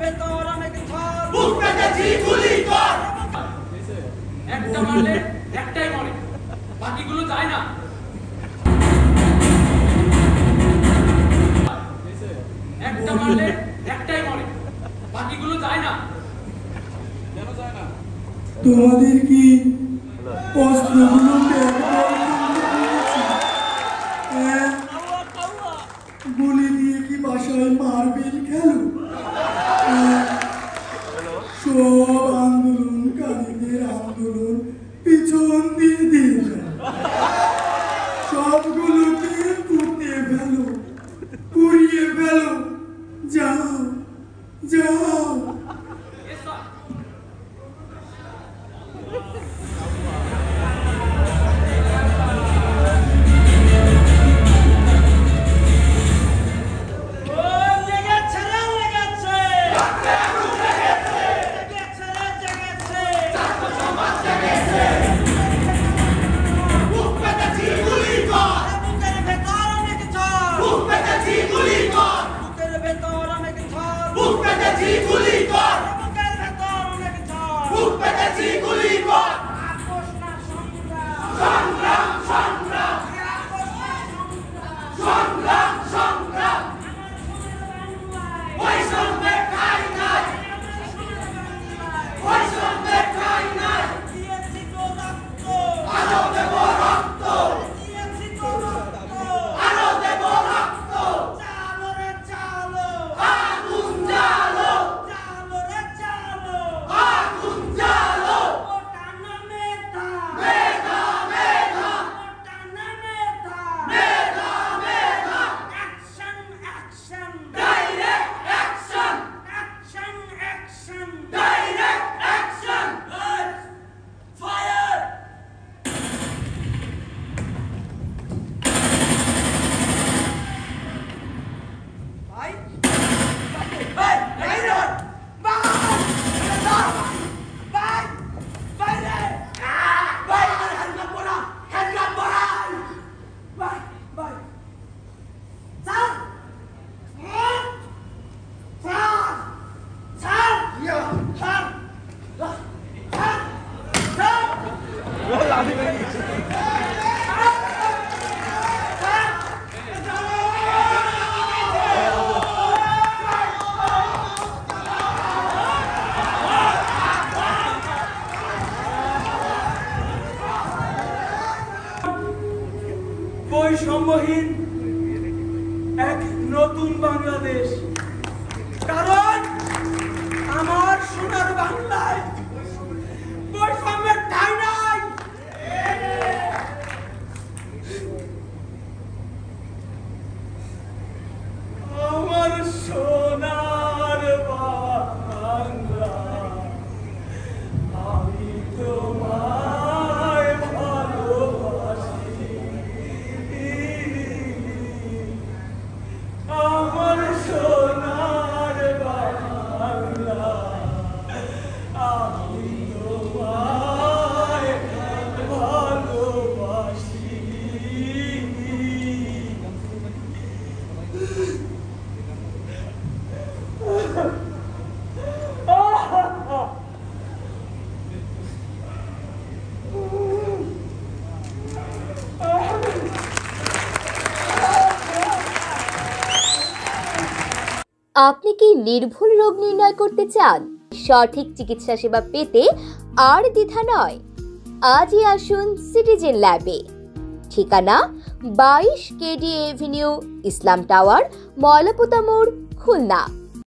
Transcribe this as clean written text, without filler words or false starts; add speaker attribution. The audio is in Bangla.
Speaker 1: ভেতর অনেক ঝড়,
Speaker 2: বুক পেতেছি গুলি কর।
Speaker 3: একটা মারলে একটাই মরে, বাকিগুলো যায় না। একটা মারলে একটাই মরে, বাকিগুলো যায় না। কেন যায় না?
Speaker 4: তোমাদের কি অস্ত্রগুলো গুলি দিয়ে কি বাসায় মারবেন খেলো? সব আন্দোলনকারীদের আন্দোলন পিছন দিয়ে দিয়ে সবগুলোকে পুড়িয়ে ফেলো, পুড়িয়ে ফেলো। যাও যাও।
Speaker 1: বৈষম্যহীন এক নতুন বাংলাদেশ, কারণ আমার সোনার বাংলায় বৈষম্যের ঠাঁই নাই। আমার সোনার বাংলা, আমি তোমায় ভালোবাসি। আমার সোনার বাংলা, আমি তোমায় ভালোবাসি।
Speaker 5: আপনি কি নির্ভুল রোগ নির্ণয় করতে চান? সঠিক চিকিৎসা সেবা পেতে আর দ্বিধা নয়। আজই আসুন সিটিজেন ল্যাবে। ঠিকানা 22 কেডি এভিনিউ, ইসলাম টাওয়ার, ময়লাপোতা মোড়, খুলনা।